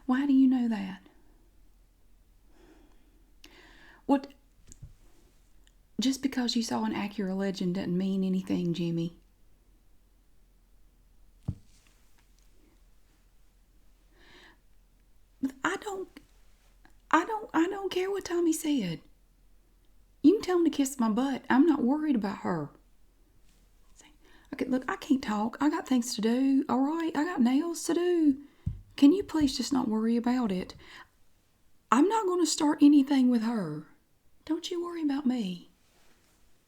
Why do you know that? What? Just because you saw an Acura Legend doesn't mean anything, Jimmy. I don't I don't care what Tommy said. You can tell him to kiss my butt. I'm not worried about her. Okay, look, I can't talk. I got things to do. All right, I got nails to do. Can you please just not worry about it? I'm not going to start anything with her. Don't you worry about me.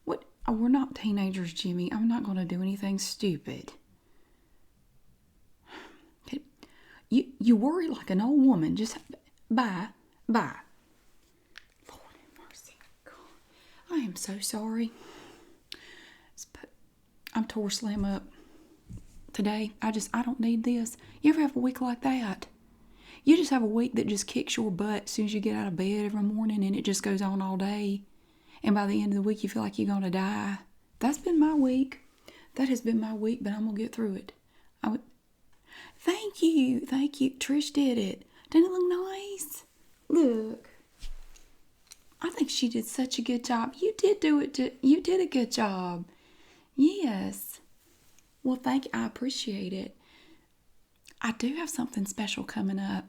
What? Oh, we're not teenagers, Jimmy. I'm not going to do anything stupid. Okay. You worry like an old woman. Just bye. Bye. Lord have mercy. God, I am so sorry. I'm tore slam up today. I don't need this. You ever have a week like that? You just have a week that just kicks your butt as soon as you get out of bed every morning, and it just goes on all day. And by the end of the week, you feel like you're going to die. That's been my week. That has been my week, but I'm going to get through it. Thank you. Thank you. Trish did it. Doesn't it look nice? Look. I think she did such a good job. You did do it. You did a good job. Yes. Well, thank you. I appreciate it. I do have something special coming up.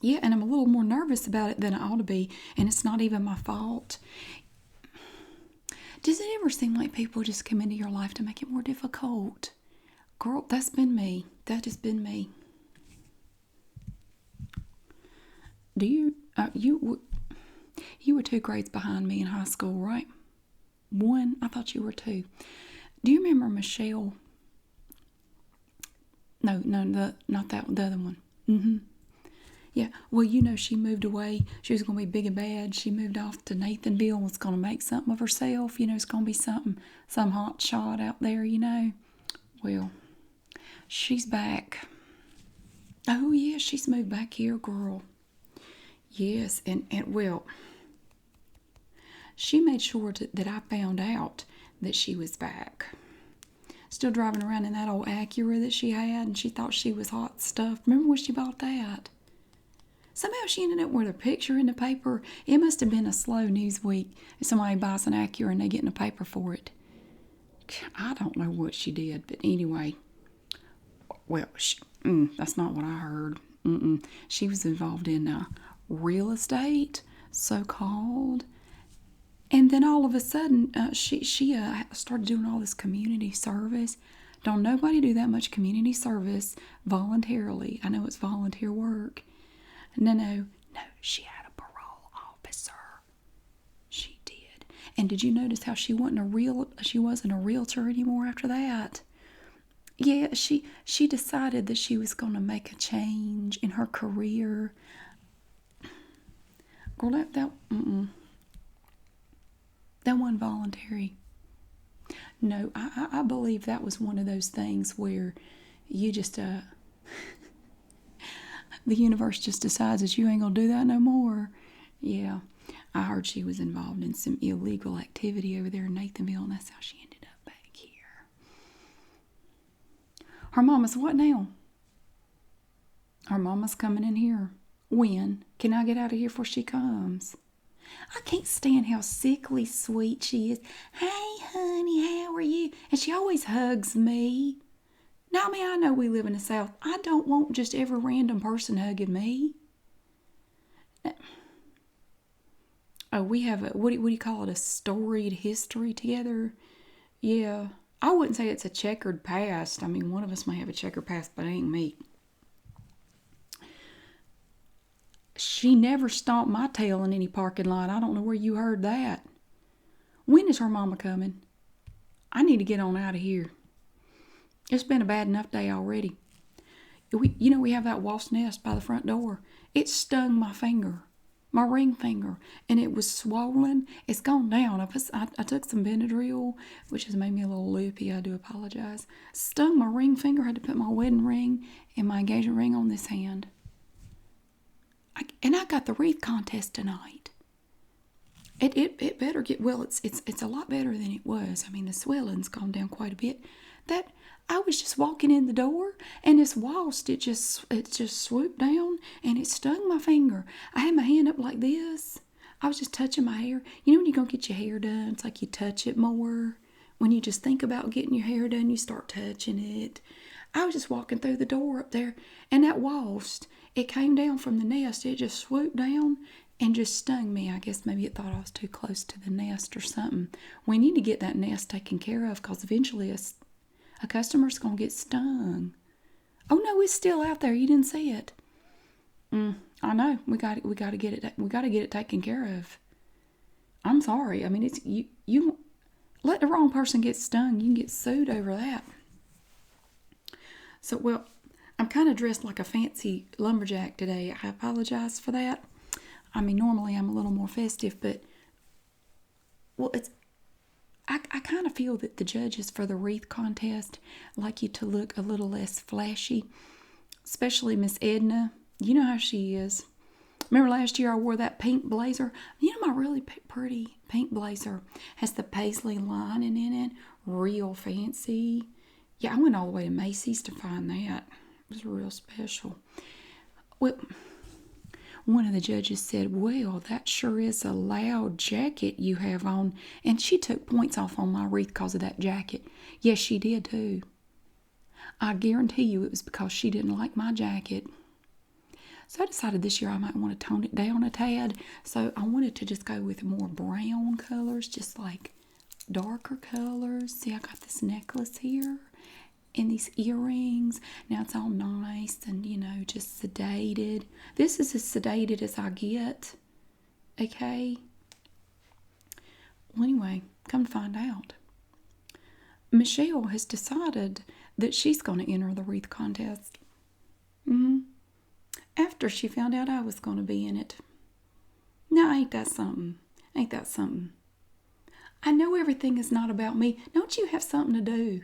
Yeah, and I'm a little more nervous about it than I ought to be, and it's not even my fault. Does it ever seem like people just come into your life to make it more difficult? Girl, that's been me. That has been me. Do you, you were 2 grades behind me in high school, right? 1? I thought you were 2. Do you remember Michelle? No, not that one, the other one. Yeah, well, she moved away. She was going to be big and bad. She moved off to Nathanville and was going to make something of herself. It's going to be some hot shot out there, Well, she's back. Oh, yeah, she's moved back here, girl. Yes, and well, she made sure that I found out that she was back. Still driving around in that old Acura that she had, and she thought she was hot stuff. Remember when she bought that? Somehow she ended up with her picture in the paper. It must have been a slow news week if somebody buys an Acura and they get in the paper for it. I don't know what she did, but anyway. Well, that's not what I heard. She was involved in real estate, so-called. And then all of a sudden, she started doing all this community service. Don't nobody do that much community service voluntarily. I know it's volunteer work. No, she had a parole officer. She did. And did you notice how she wasn't a realtor anymore after that? Yeah, she decided that she was going to make a change in her career. Girl, that wasn't voluntary. No, I believe that was one of those things where you just, the universe just decides that you ain't gonna do that no more. Yeah, I heard she was involved in some illegal activity over there in Nathanville, and that's how she ended up back here. Her mama's what now? Her mama's coming in here. When? Can I get out of here before she comes? I can't stand how sickly sweet she is. Hey, honey, how are you? And she always hugs me. Now, I know we live in the South. I don't want just every random person hugging me. Oh, we have what do you call it? A storied history together? Yeah. I wouldn't say it's a checkered past. One of us may have a checkered past, but it ain't me. She never stomped my tail in any parking lot. I don't know where you heard that. When is her mama coming? I need to get on out of here. It's been a bad enough day already. We have that wasp nest by the front door. It stung my finger, my ring finger, and it was swollen. It's gone down. I took some Benadryl, which has made me a little loopy. I do apologize. Stung my ring finger. I had to put my wedding ring and my engagement ring on this hand. And I got the wreath contest tonight. It better get, well, it's a lot better than it was. The swelling's gone down quite a bit. That I was just walking in the door, and this wasp, it just swooped down, and it stung my finger. I had my hand up like this. I was just touching my hair. You know when you go get your hair done, it's like you touch it more. When you just think about getting your hair done, you start touching it. I was just walking through the door up there, and that wasp, it came down from the nest. It just swooped down and just stung me. I guess maybe it thought I was too close to the nest or something. We need to get that nest taken care of because eventually a customer's going to get stung. Oh, no, it's still out there. You didn't see it. I know. We got to get it taken care of. I'm sorry. I mean, it's you let the wrong person get stung, you can get sued over that. So, well, I'm kind of dressed like a fancy lumberjack today. I apologize for that. I mean, normally I'm a little more festive, but, well, I kind of feel that the judges for the wreath contest like you to look a little less flashy, especially Miss Edna. You know how she is. Remember last year I wore that pink blazer? You know my really pretty pink blazer has the paisley lining in it. Real fancy. Yeah, I went all the way to Macy's to find that. It was real special. Well, one of the judges said, well, that sure is a loud jacket you have on. And she took points off on my wreath because of that jacket. Yes, she did too. I guarantee you it was because she didn't like my jacket. So I decided this year I might want to tone it down a tad. So I wanted to just go with more brown colors, just like darker colors. See, I got this necklace here and these earrings. Now it's all nice and, you know, just sedated. This is as sedated as I get. Okay? Well, anyway, come to find out, Michelle has decided that she's going to enter the wreath contest. After she found out I was going to be in it. Now, ain't that something? Ain't that something? I know everything is not about me. Don't you have something to do?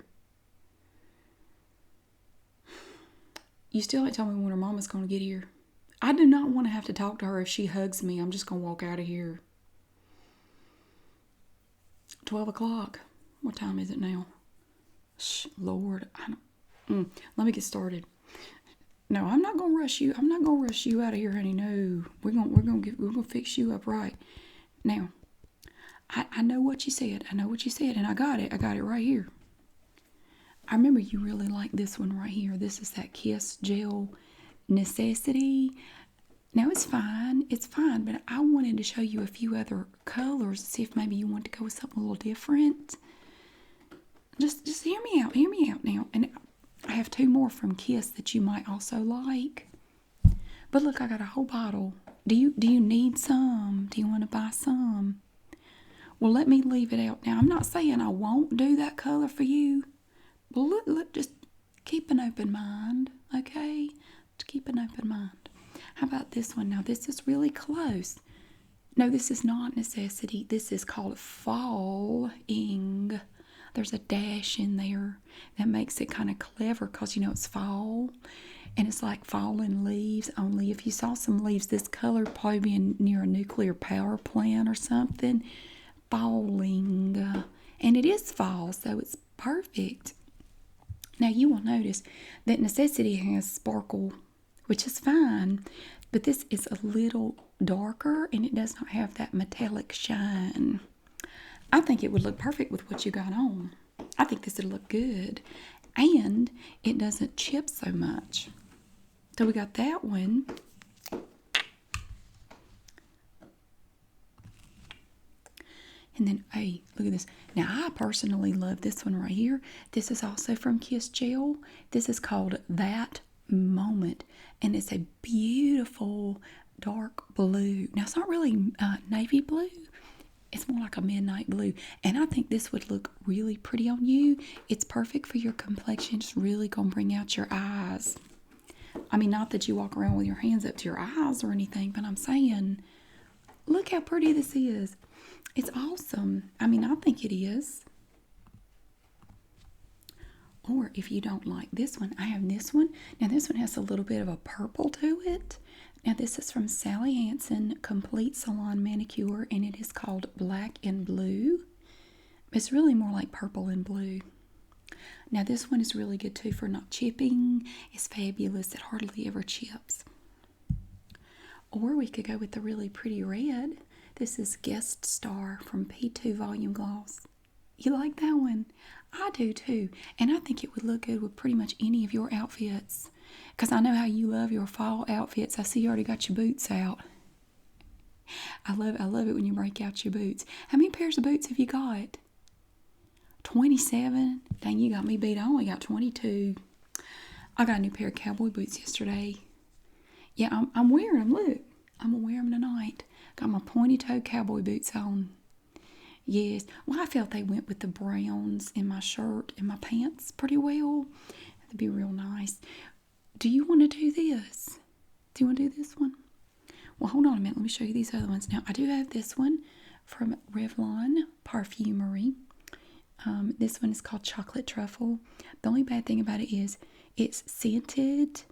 You still ain't told me when her mama's going to get here. I do not want to have to talk to her if she hugs me. I'm just going to walk out of here. 12 o'clock. What time is it now? Lord, I don't... Let me get started. No, I'm not gonna rush you. I'm not gonna rush you out of here, honey. No, we're gonna fix you up right. Now, I know what you said. I know what you said, and I got it. I got it right here. I remember you really like this one right here. This is that Kiss Gel Necessity. Now it's fine, but I wanted to show you a few other colors, see if maybe you want to go with something a little different. Just hear me out now. And I have two more from Kiss that you might also like. But look, I got a whole bottle. Do you need some? Do you want to buy some? Well, let me leave it out. Now, I'm not saying I won't do that color for you. But look, just keep an open mind, okay? Just keep an open mind. How about this one? Now, this is really close. No, this is not Necessity. This is called Falling. There's a dash in there that makes it kind of clever because, you know, it's fall. And it's like falling leaves, only if you saw some leaves this color, probably being near a nuclear power plant or something. Falling. And it is fall, so it's perfect. Now, you will notice that Necessity has sparkle, which is fine. But this is a little darker, and it does not have that metallic shine. I think it would look perfect with what you got on. I think this would look good. And it doesn't chip so much. So we got that one. And then, hey, look at this. Now, I personally love this one right here. This is also from Kiss Gel. This is called That Moment. And it's a beautiful dark blue. Now, it's not really navy blue. It's more like a midnight blue. And I think this would look really pretty on you. It's perfect for your complexion. It's really going to bring out your eyes. I mean, not that you walk around with your hands up to your eyes or anything, but I'm saying, look how pretty this is. It's awesome. I mean, I think it is. Or if you don't like this one, I have this one. Now, this one has a little bit of a purple to it. Now, this is from Sally Hansen Complete Salon Manicure, and it is called Black and Blue. It's really more like purple and blue. Now this one is really good too for not chipping. It's fabulous. It hardly ever chips. Or we could go with the really pretty red. This is Guest Star from P2 Volume Gloss. You like that one? I do too. And I think it would look good with pretty much any of your outfits. Because I know how you love your fall outfits. I see you already got your boots out. I love it when you break out your boots. How many pairs of boots have you got? 27? Dang, you got me beat. I only got 22. I got a new pair of cowboy boots yesterday. Yeah, I'm wearing them. Look, I'm going to wear them tonight. Got my pointy-toed cowboy boots on. Yes. Well, I felt they went with the browns in my shirt and my pants pretty well. That'd be real nice. Do you want to do this? Do you want to do this one? Well, hold on a minute. Let me show you these other ones. Now, I do have this one from Revlon Parfumery. This one is called Chocolate Truffle. The only bad thing about it is it's scented.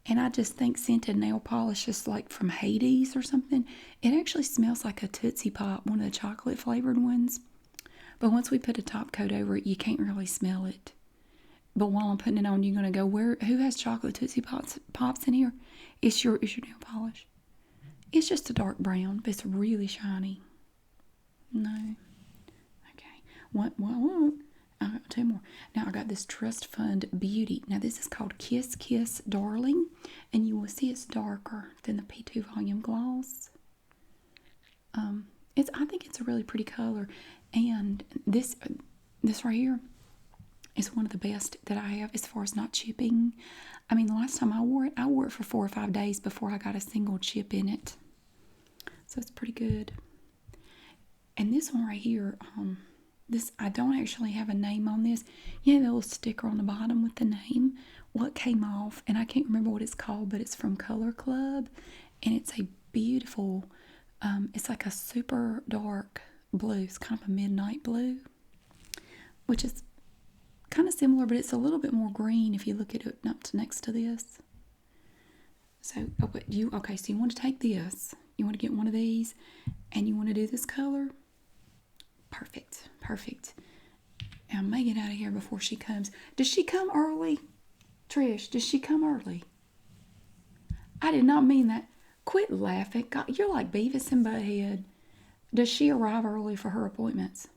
And I just think scented nail polish is like from Hades or something. It actually smells like a Tootsie Pop, one of the chocolate flavored ones. But once we put a top coat over it, you can't really smell it. But while I'm putting it on, you're going to go, who has chocolate Tootsie Pops in here? It's your nail polish. It's just a dark brown, but it's really shiny. No. Okay. One. I got two more. Now I got this Trust Fund Beauty. Now this is called Kiss Kiss Darling, and you will see it's darker than the P2 Volume Gloss. I think it's a really pretty color, and this right here is one of the best that I have as far as not chipping. I mean, the last time I wore it for 4 or 5 days before I got a single chip in it. So it's pretty good. And this one right here, this, I don't actually have a name on this. Yeah, the little sticker on the bottom with the name. What came off, and I can't remember what it's called, but it's from Color Club, and it's a beautiful, it's like a super dark blue. It's kind of a midnight blue, which is kind of similar, but it's a little bit more green if you look at it up to next to this. So, okay, so you want to take this, you want to get one of these, and you want to do this color. Perfect. And I may get out of here before she comes. Does she come early? Trish, does she come early? I did not mean that. Quit laughing. God, you're like Beavis and Butthead. Does she arrive early for her appointments?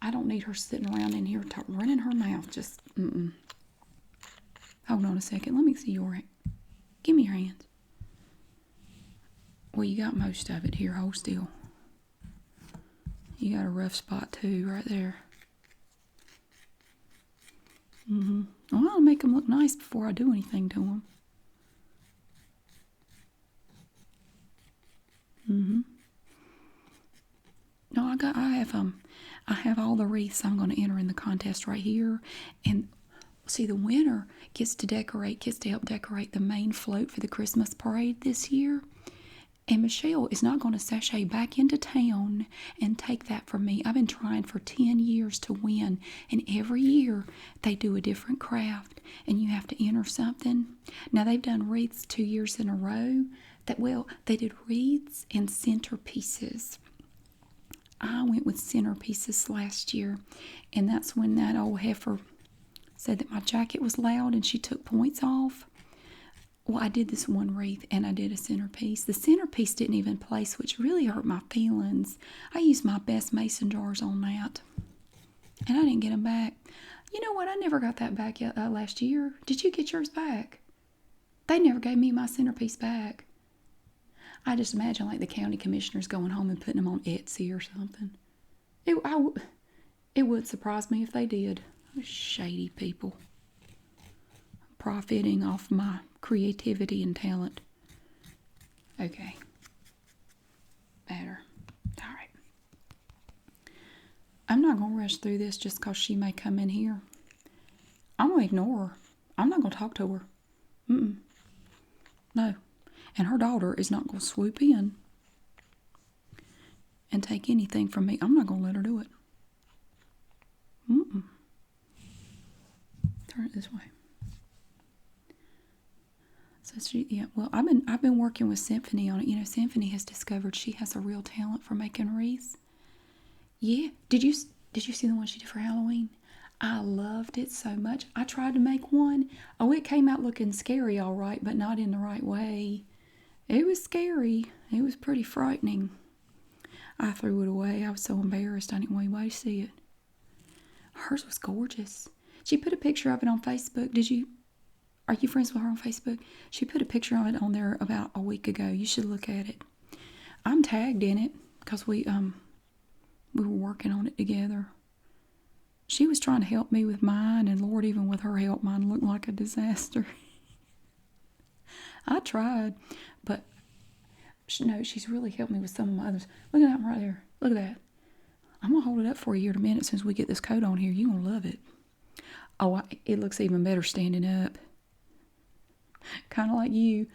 I don't need her sitting around in here running her mouth. Just, Hold on a second. Let me see your. Give me your hand. Well, you got most of it here. Hold still. You got a rough spot too, right there. Well, I'll make them look nice before I do anything to them. No, I have all the wreaths I'm going to enter in the contest right here, and see, the winner gets to help decorate the main float for the Christmas parade this year. And Michelle is not going to sashay back into town and take that from me. I've been trying for 10 years to win, and every year they do a different craft, and you have to enter something. Now, they've done wreaths 2 years in a row. They did wreaths and centerpieces. I went with centerpieces last year, and that's when that old heifer said that my jacket was loud and she took points off. Well, I did this one wreath, and I did a centerpiece. The centerpiece didn't even place, which really hurt my feelings. I used my best mason jars on that, and I didn't get them back. You know what? I never got that back last year. Did you get yours back? They never gave me my centerpiece back. I just imagine like the county commissioners going home and putting them on Etsy or something. It would surprise me if they did. Shady people. Profiting off my creativity and talent. Okay. Better. All right. I'm not going to rush through this just because she may come in here. I'm going to ignore her. I'm not going to talk to her. No. And her daughter is not going to swoop in and take anything from me. I'm not going to let her do it. Turn it this way. So well, I've been working with Symphony on it. You know, Symphony has discovered she has a real talent for making wreaths. Yeah. Did you see the one she did for Halloween? I loved it so much. I tried to make one. Oh, it came out looking scary, all right, but not in the right way. It was scary. It was pretty frightening. I threw it away. I was so embarrassed. I didn't want anybody to see it. Hers was gorgeous. She put a picture of it on Facebook. Are you friends with her on Facebook? She put a picture of it on there about a week ago. You should look at it. I'm tagged in it because we were working on it together. She was trying to help me with mine, and Lord, even with her help, mine looked like a disaster. I tried, but no, she's really helped me with some of my others. Look at that one right there. Look at that. I'm going to hold it up for you here in a minute since we get this coat on here. You're going to love it. Oh, it looks even better standing up. Kind of like you.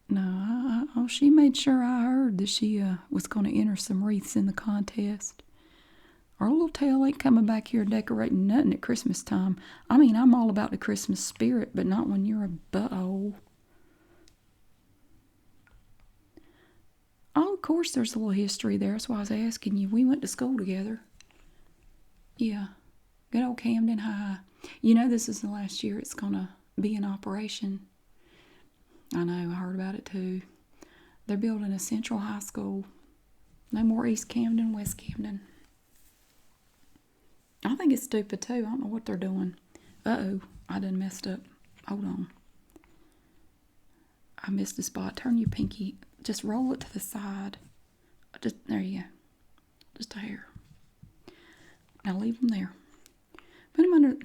No, she made sure I heard that she was going to enter some wreaths in the contest. Our little tail ain't coming back here decorating nothing at Christmas time. I mean, I'm all about the Christmas spirit, but not when you're a butthole. Oh, of course there's a little history there. That's why I was asking you. We went to school together. Yeah, good old Camden High. You know this is the last year it's going to be in operation. I know, I heard about it too. They're building a central high school. No more East Camden, West Camden. I think it's stupid too. I don't know what they're doing. Uh-oh, I done messed up. Hold on. I missed a spot. Turn your pinky. Just roll it to the side. There you go. Just a hair. Now leave them there. Put them under.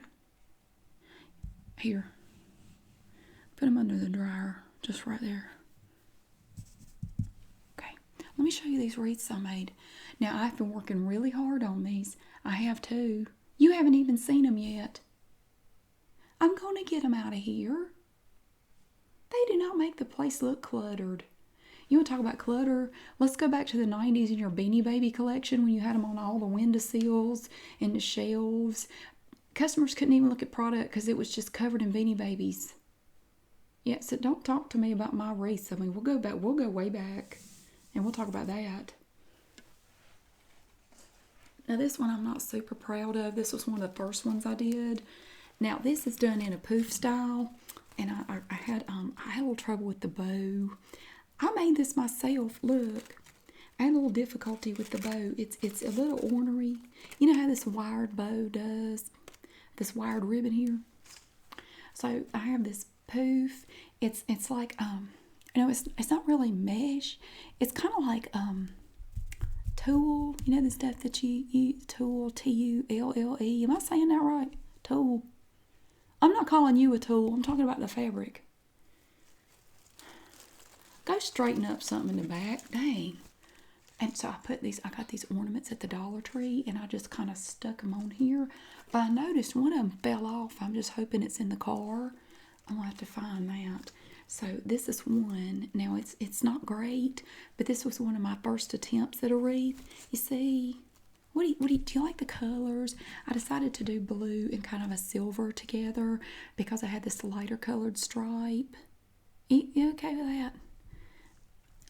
Here. Put them under the dryer. Just right there. Okay. Let me show you these wreaths I made. Now, I've been working really hard on these. I have too. You haven't even seen them yet. I'm going to get them out of here. They do not make the place look cluttered. You want to talk about clutter? Let's go back to the 90s in your Beanie Baby collection when you had them on all the windowsills and the shelves. Customers couldn't even look at product because it was just covered in Beanie Babies. Yeah, so don't talk to me about my wreaths. I mean, we'll go way back, and we'll talk about that. Now, this one I'm not super proud of. This was one of the first ones I did. Now, this is done in a poof style, and I had a little trouble with the bow. I made this myself. Look, I had a little difficulty with the bow. It's a little ornery. You know how this wired bow does? This wired ribbon here. So I have this poof. It's like it's not really mesh. It's kind of like tulle. You know the stuff that you use, tulle, Tulle. Am I saying that right? Tulle. I'm not calling you a tool. I'm talking about the fabric. Go straighten up something in the back. Dang. And so I got these ornaments at the Dollar Tree, and I just kind of stuck them on here. But I noticed one of them fell off. I'm just hoping it's in the car. I'm going to have to find that. So this is one. Now, it's not great, but this was one of my first attempts at a wreath. You see, do you like the colors? I decided to do blue and kind of a silver together because I had this lighter colored stripe. You okay with that?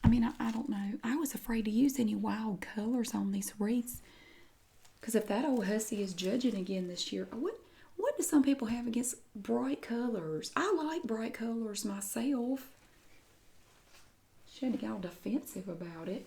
I mean, I don't know. I was afraid to use any wild colors on these wreaths. Because if that old hussy is judging again this year, what do some people have against bright colors? I like bright colors myself. Shouldn't get all defensive about it.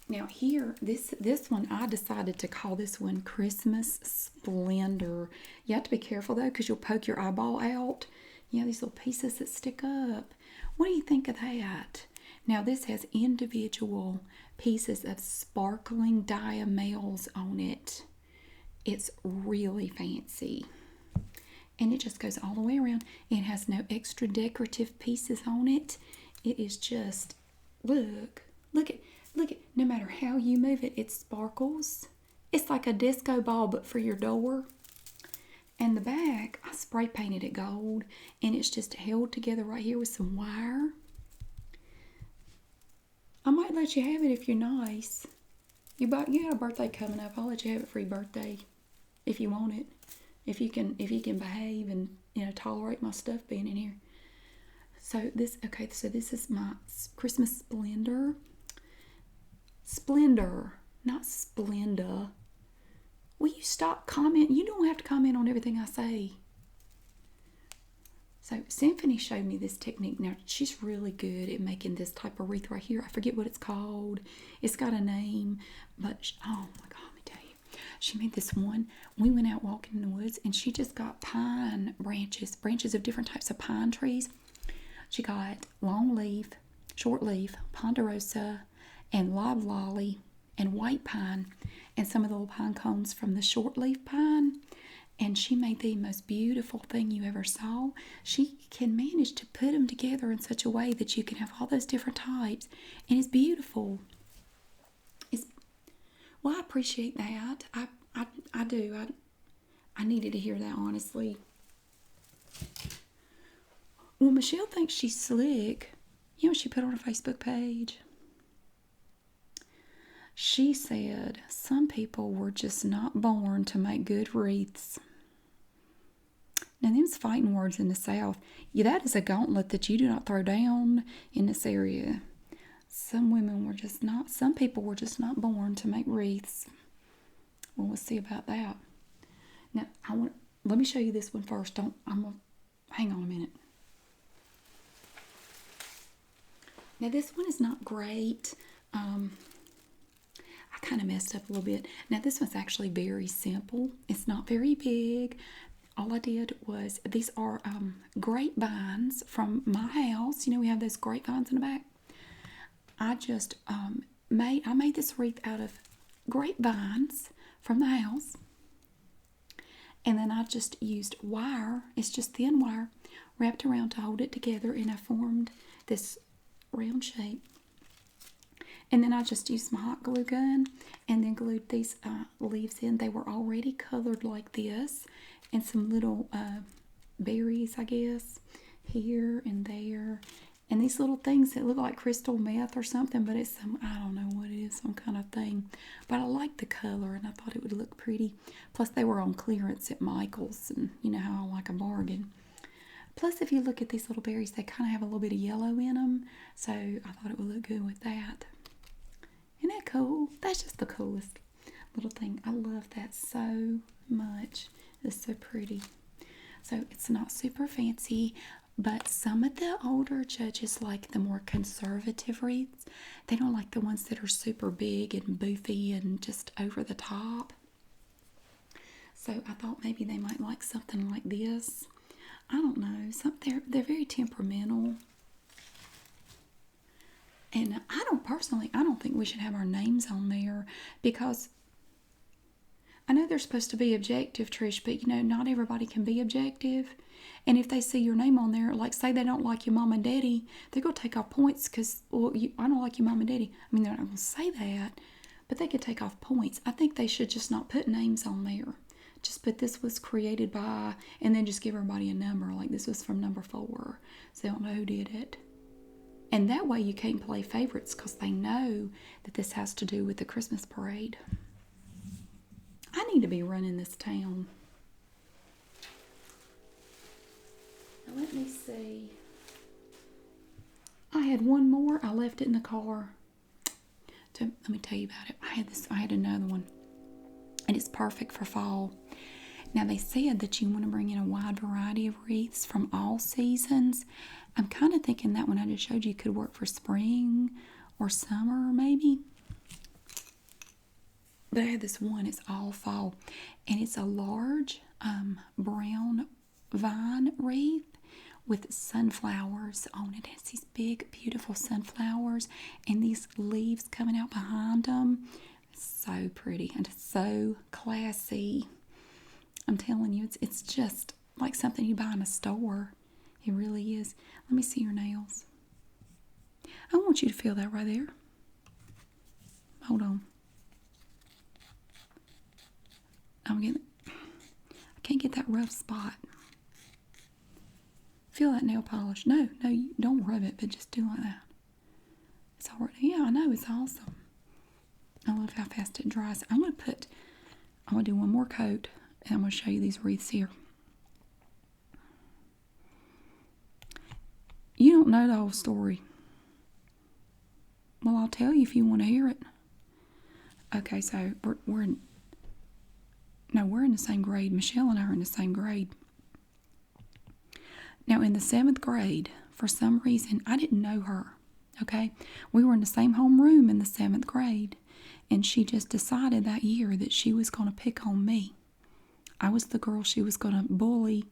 Now here, this one, I decided to call this one Christmas Splendor. You have to be careful though, because you'll poke your eyeball out. You know, these little pieces that stick up. What do you think of that? Now this has individual pieces of sparkling diamels on it. It's really fancy. And it just goes all the way around. It has no extra decorative pieces on it. It is just, look at, no matter how you move it, it sparkles. It's like a disco ball, but for your door. And the back, I spray painted it gold, and it's just held together right here with some wire. I might let you have it if you're nice. You got a birthday coming up. I'll let you have it for your birthday if you want it. If you can behave and tolerate my stuff being in here. So this, okay, so this is my Christmas Splendor. Splendor, not Splenda. Will you stop commenting? You don't have to comment on everything I say. So Symphony showed me this technique. Now, she's really good at making this type of wreath right here. I forget what it's called. It's got a name, but oh my God, let me tell you. She made this one. We went out walking in the woods, and she just got pine branches of different types of pine trees. She got long leaf, short leaf, ponderosa, and loblolly, and white pine, and some of the little pine cones from the short leaf pine. And she made the most beautiful thing you ever saw. She can manage to put them together in such a way that you can have all those different types. And it's beautiful. Well, I appreciate that. I do. I needed to hear that, honestly. Well, Michelle thinks she's slick. You know what she put on her Facebook page? She said some people were just not born to make good wreaths. Now, them's fighting words in the South. Yeah, that is a gauntlet that you do not throw down in this area. Some people were just not born to make wreaths. Well, we'll see about that. Now, let me show you this one first. Hang on a minute. Now, this one is not great. I kind of messed up a little bit. Now, this one's actually very simple. It's not very big. All I did was, these are grapevines from my house. You know, we have those grapevines in the back. I just made this wreath out of grapevines from the house. And then I just used wire. It's just thin wire wrapped around to hold it together. And I formed this round shape. And then I just used my hot glue gun and then glued these leaves in. They were already colored like this. And some little berries, I guess, here and there. And these little things that look like crystal meth or something, but it's I don't know what it is, some kind of thing. But I like the color, and I thought it would look pretty. Plus, they were on clearance at Michael's, and you know how I like a bargain. Plus, if you look at these little berries, they kind of have a little bit of yellow in them. So I thought it would look good with that. Isn't that cool? That's just the coolest little thing. I love that so much. It's so pretty. So it's not super fancy, but some of the older judges like the more conservative wreaths. They don't like the ones that are super big and boofy and just over the top. So I thought maybe they might like something like this. I don't know. They're very temperamental. And I don't think we should have our names on there, because I know they're supposed to be objective, Trish, but you know, not everybody can be objective. And if they see your name on there, like say they don't like your mom and daddy, they're going to take off points because, well, I don't like your mom and daddy. I mean, they're not going to say that, but they could take off points. I think they should just not put names on there. Just put this was created by, and then just give everybody a number, like this was from number 4, so they don't know who did it. And that way you can't play favorites because they know that this has to do with the Christmas parade. I need to be running this town. Now let me see. I had one more. I left it in the car. Let me tell you about it. I had another one. And it's perfect for fall. Now they said that you want to bring in a wide variety of wreaths from all seasons. I'm kind of thinking that one I just showed you could work for spring or summer maybe. But I had this one, it's all fall. And it's a large brown vine wreath with sunflowers on it. It's these big, beautiful sunflowers and these leaves coming out behind them. It's so pretty and it's so classy. I'm telling you, it's just like something you buy in a store. It really is. Let me see your nails. I want you to feel that right there. Hold on. I can't get that rough spot. Feel that nail polish. No, you don't rub it, but just do like that. It's already, yeah, I know, it's awesome. I love how fast it dries. I'm going to do one more coat, and I'm going to show you these wreaths here. You don't know the whole story. Well, I'll tell you if you want to hear it. Okay, so we're in the same grade. Michelle and I are in the same grade. Now, in the 7th grade, for some reason, I didn't know her. Okay, we were in the same homeroom in the 7th grade, and she just decided that year that she was going to pick on me. I was the girl she was going to bully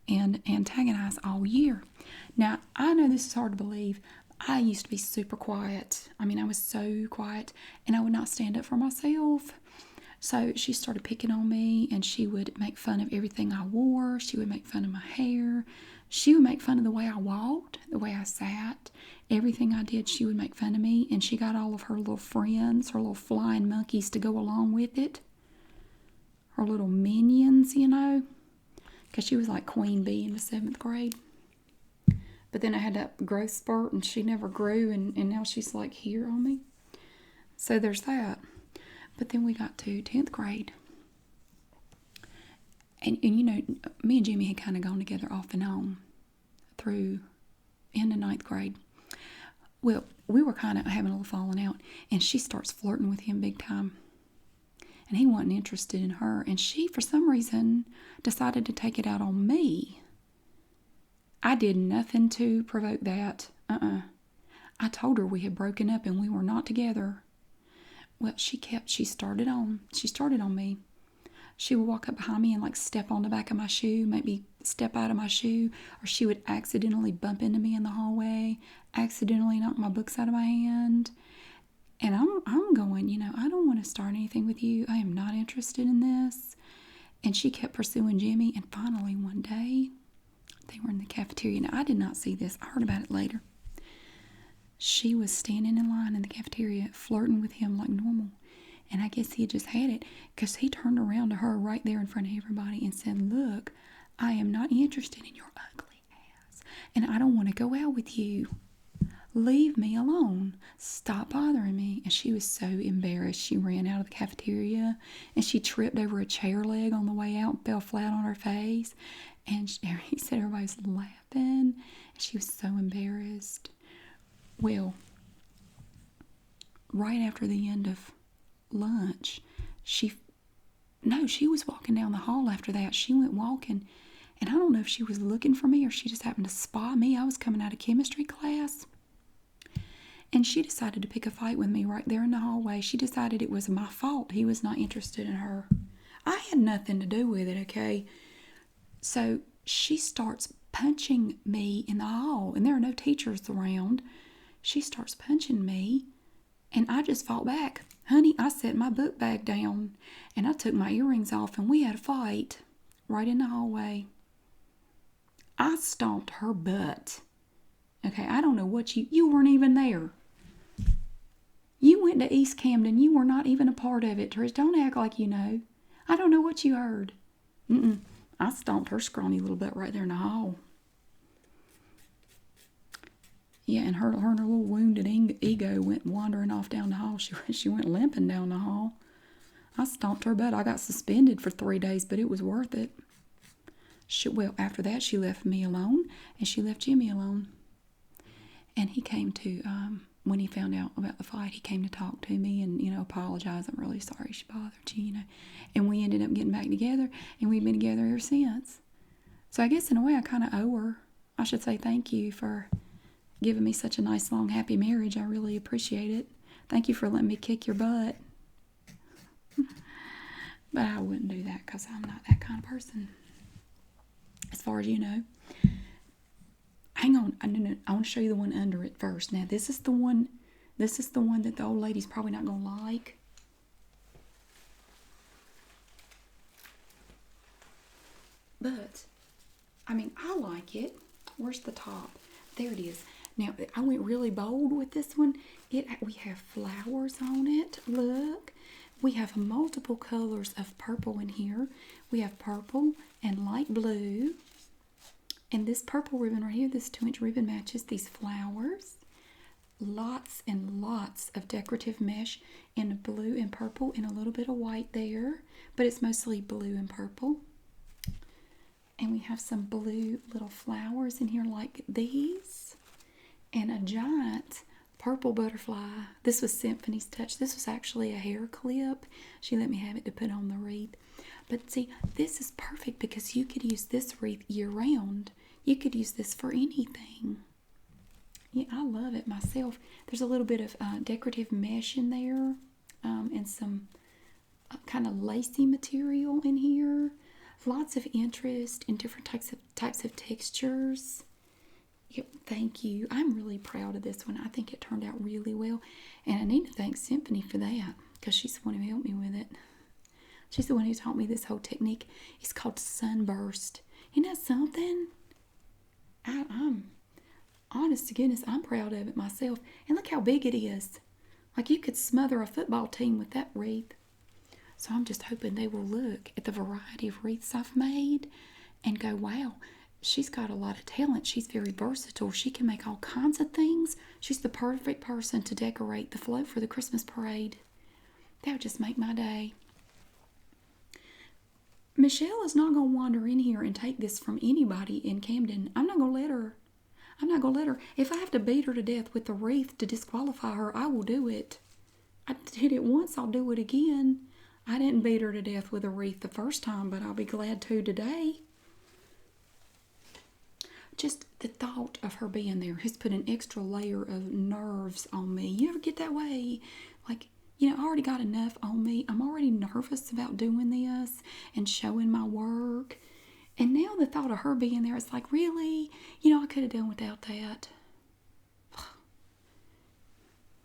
and antagonize all year. Now, I know this is hard to believe. I used to be super quiet. I mean, I was so quiet, and I would not stand up for myself. So she started picking on me, and she would make fun of everything I wore. She would make fun of my hair. She would make fun of the way I walked, the way I sat. Everything I did, she would make fun of me, and she got all of her little friends, her little flying monkeys to go along with it. Her little minions, because she was like Queen Bee in the 7th grade. But then I had that growth spurt, and she never grew, and now she's like here on me. So there's that. But then we got to 10th grade. And me and Jimmy had kind of gone together off and on through into 9th grade. Well, we were kind of having a little falling out, and she starts flirting with him big time. And he wasn't interested in her, and she, for some reason, decided to take it out on me. I did nothing to provoke that. I told her we had broken up and we were not together. Well, she started on me. She would walk up behind me and like step on the back of my shoe, maybe step out of my shoe, or she would accidentally bump into me in the hallway, accidentally knock my books out of my hand. And I'm going, I don't want to start anything with you. I am not interested in this. And she kept pursuing Jimmy. And finally, one day, they were in the cafeteria. Now, I did not see this. I heard about it later. She was standing in line in the cafeteria, flirting with him like normal. And I guess he had just had it, because he turned around to her right there in front of everybody and said, "Look, I am not interested in your ugly ass, and I don't want to go out with you. Leave me alone. Stop bothering me." And she was so embarrassed. She ran out of the cafeteria, and she tripped over a chair leg on the way out and fell flat on her face. And he said everybody was laughing, and she was so embarrassed. Well, right after the end of lunch, she was walking down the hall after that. She went walking, and I don't know if she was looking for me or she just happened to spot me. I was coming out of chemistry class, and she decided to pick a fight with me right there in the hallway. She decided it was my fault he was not interested in her. I had nothing to do with it, okay? So she starts punching me in the hall, and there are no teachers around. She starts punching me, and I just fought back. Honey, I set my book bag down, and I took my earrings off, and we had a fight right in the hallway. I stomped her butt. Okay, I don't know what you weren't even there. You went to East Camden. You were not even a part of it, Trish. Don't act like you know. I don't know what you heard. I stomped her scrawny little butt right there in the hall. Yeah, and her little wounded ego went wandering off down the hall. She went limping down the hall. I stomped her butt. I got suspended for 3 days, but it was worth it. After that, she left me alone, and she left Jimmy alone. And he came to, when he found out about the fight, he came to talk to me and, apologize. I'm really sorry she bothered you, And we ended up getting back together, and we've been together ever since. So I guess in a way I kind of owe her. I should say thank you for giving me such a nice, long, happy marriage. I really appreciate it. Thank you for letting me kick your butt. But I wouldn't do that because I'm not that kind of person. As far as you know. Hang on. I want to show you the one under it first. Now, this is the one that the old lady's probably not going to like. But, I like it. Where's the top? There it is. Now, I went really bold with this one. We have flowers on it. Look. We have multiple colors of purple in here. We have purple and light blue. And this purple ribbon right here, this 2-inch ribbon matches these flowers. Lots and lots of decorative mesh in blue and purple and a little bit of white there. But it's mostly blue and purple. And we have some blue little flowers in here like these. and a giant purple butterfly. This was Symphony's touch. This was actually a hair clip. She let me have it to put on the wreath. But see, this is perfect because you could use this wreath year round. You could use this for anything. Yeah, I love it myself. There's a little bit of decorative mesh in there, and some kind of lacy material in here. Lots of interest in different types of textures. Yep, thank you. I'm really proud of this one. I think it turned out really well. And I need to thank Symphony for that because she's the one who helped me with it. She's the one who taught me this whole technique. It's called sunburst. Isn't that something? I'm honest to goodness, I'm proud of it myself. And look how big it is. Like you could smother a football team with that wreath. So I'm just hoping they will look at the variety of wreaths I've made and go, wow, she's got a lot of talent. She's very versatile. She can make all kinds of things. She's the perfect person to decorate the float for the Christmas parade. That would just make my day. Michelle is not going to wander in here and take this from anybody in Camden. I'm not going to let her. I'm not going to let her. If I have to beat her to death with the wreath to disqualify her, I will do it. I did it once, I'll do it again. I didn't beat her to death with a wreath the first time, but I'll be glad to today. Just the thought of her being there has put an extra layer of nerves on me. You ever get that way? Like, I already got enough on me. I'm already nervous about doing this and showing my work. And now the thought of her being there, it's like, really? I could have done without that.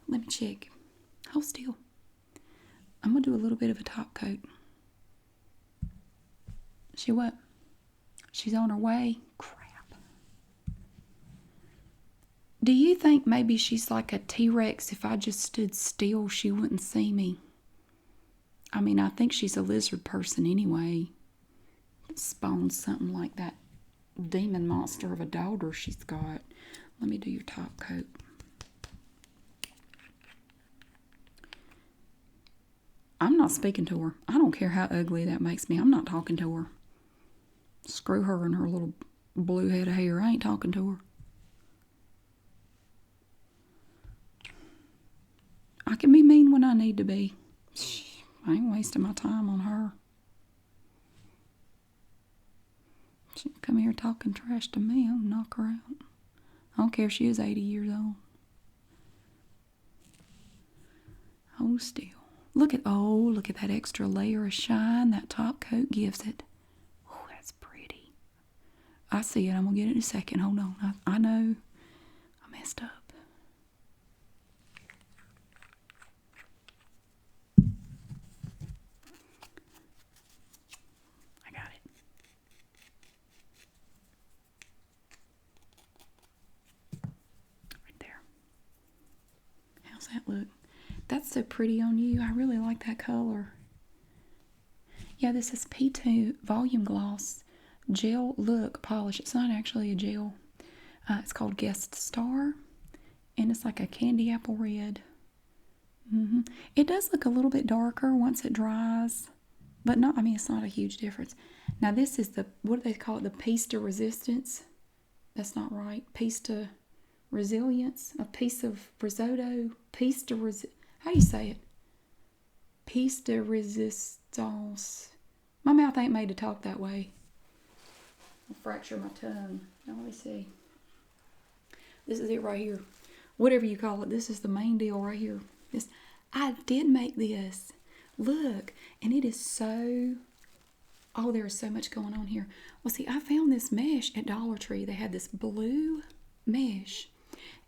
Let me check. Hold still. I'm going to do a little bit of a top coat. She what? She's on her way? Crap. Do you think maybe she's like a T-Rex? If I just stood still, she wouldn't see me? I mean, I think she's a lizard person anyway. Spawned something like that demon monster of a daughter she's got. Let me do your top coat. I'm not speaking to her. I don't care how ugly that makes me. I'm not talking to her. Screw her and her little blue head of hair. I ain't talking to her. I can be mean when I need to be. I ain't wasting my time on her. She come here talking trash to me, I'll knock her out. I don't care if she is 80 years old. Hold still. Look at that extra layer of shine that top coat gives it. Oh, that's pretty. I see it. I'm going to get it in a second. Hold on. I know I messed up. I got it. Right there. How's that look? That's so pretty on you. I really like that color. Yeah, this is P2 Volume Gloss Gel Look Polish. It's not actually a gel. It's called Guest Star. And it's like a candy apple red. It does look a little bit darker once it dries. But it's not a huge difference. Now this is what do they call it? The piece de resistance. That's not right. Piece de resilience. A piece of risotto. Piece de resistance. How do you say it? Piece de resistance. My mouth ain't made to talk that way. I'll fracture my tongue. Now let me see. This is it right here. Whatever you call it. This is the main deal right here. I did make this. Look. And it is so... Oh, there is so much going on here. Well, see, I found this mesh at Dollar Tree. They had this blue mesh.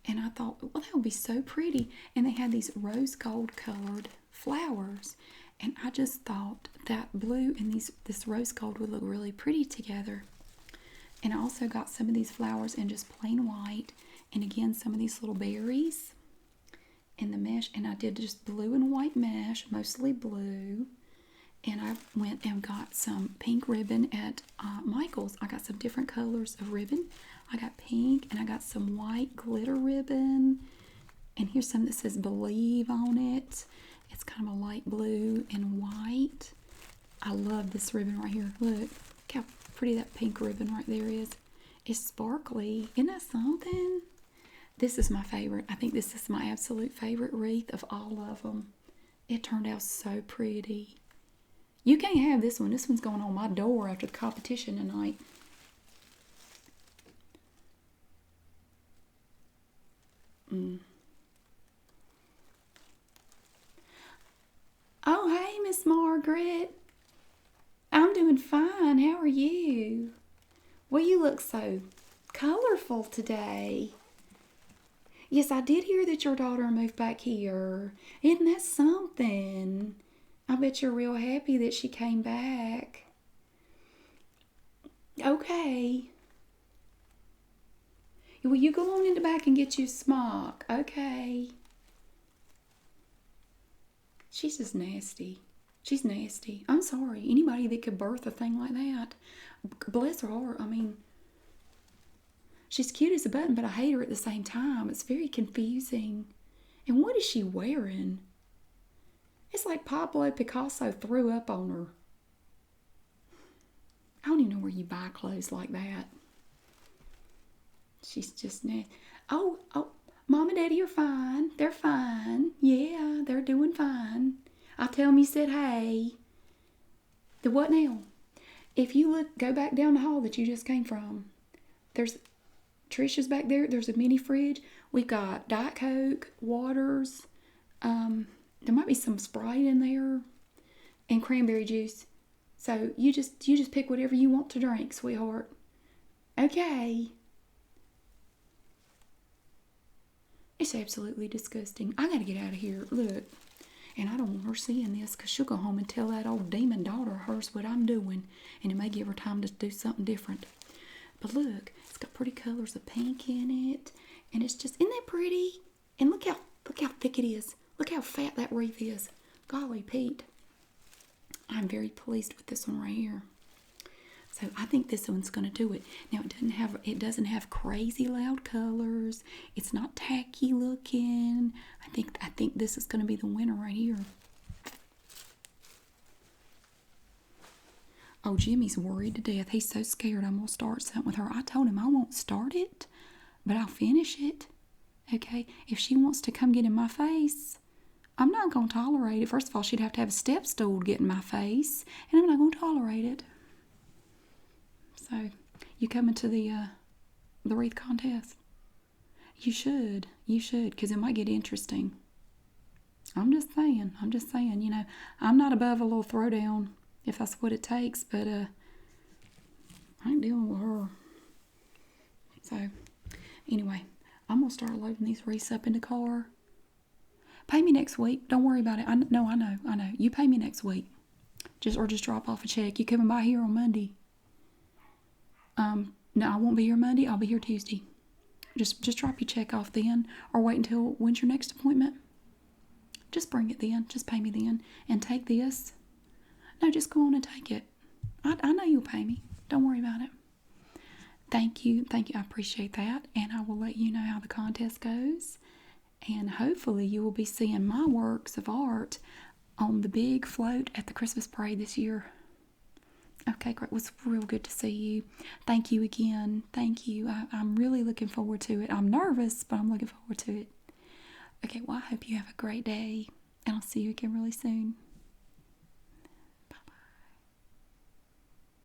And I thought, well, that would be so pretty. And they had these rose gold colored flowers. And I just thought that blue and this rose gold would look really pretty together. And I also got some of these flowers in just plain white. And again, some of these little berries in the mesh. And I did just blue and white mesh, mostly blue. And I went and got some pink ribbon at Michael's. I got some different colors of ribbon. I got pink and I got some white glitter ribbon. And here's some that says Believe on it. It's kind of a light blue and white. I love this ribbon right here. Look how pretty that pink ribbon right there is. It's sparkly. Isn't that something? This is my favorite. I think this is my absolute favorite wreath of all of them. It turned out so pretty. You can't have this one. This one's going on my door after the competition tonight. Oh, hey, Miss Margaret. I'm doing fine. How are you? Well, you look so colorful today. Yes, I did hear that your daughter moved back here. Isn't that something? I bet you're real happy that she came back. Okay. Well, you go on in the back and get you a smock. Okay. She's just nasty. She's nasty. I'm sorry. Anybody that could birth a thing like that, bless her heart. I mean, she's cute as a button, but I hate her at the same time. It's very confusing. And what is she wearing? It's like Pablo Picasso threw up on her. I don't even know where you buy clothes like that. She's just nasty. Oh, Mom and Daddy are fine. They're fine. Yeah, they're doing fine. I'll tell them you said hey. The what now? If you go back down the hall that you just came from, there's Trisha's back there. There's a mini fridge. We've got Diet Coke, waters. There might be some Sprite in there, and cranberry juice. So you just pick whatever you want to drink, sweetheart. Okay. It's absolutely disgusting. I gotta get out of here. Look. And I don't want her seeing this because she'll go home and tell that old demon daughter of hers what I'm doing. And it may give her time to do something different. But look, it's got pretty colors of pink in it. And it's just, isn't that pretty? And look how thick it is. Look how fat that wreath is. Golly Pete. I'm very pleased with this one right here. So I think this one's going to do it. Now it doesn't have crazy loud colors. It's not tacky looking. I think this is going to be the winner right here. Oh, Jimmy's worried to death. He's so scared I'm going to start something with her. I told him I won't start it, but I'll finish it. Okay? If she wants to come get in my face, I'm not going to tolerate it. First of all, she'd have to have a step stool to get in my face, and I'm not going to tolerate it. So, you coming to the wreath contest? You should, because it might get interesting. I'm just saying, you know, I'm not above a little throwdown if that's what it takes, but I ain't dealing with her. So, anyway, I'm going to start loading these wreaths up in the car. Pay me next week. Don't worry about it. I know. You pay me next week. Just drop off a check. You coming by here on Monday? No, I won't be here Monday. I'll be here Tuesday. Just drop your check off then, or wait until when's your next appointment? Just bring it then. Just pay me then, and take this. No, just go on and take it. I know you'll pay me. Don't worry about it. Thank you. I appreciate that, and I will let you know how the contest goes. And hopefully you will be seeing my works of art on the big float at the Christmas parade this year. Okay, great. It was real good to see you. Thank you again. Thank you. I'm really looking forward to it. I'm nervous, but I'm looking forward to it. Okay, well, I hope you have a great day, and I'll see you again really soon.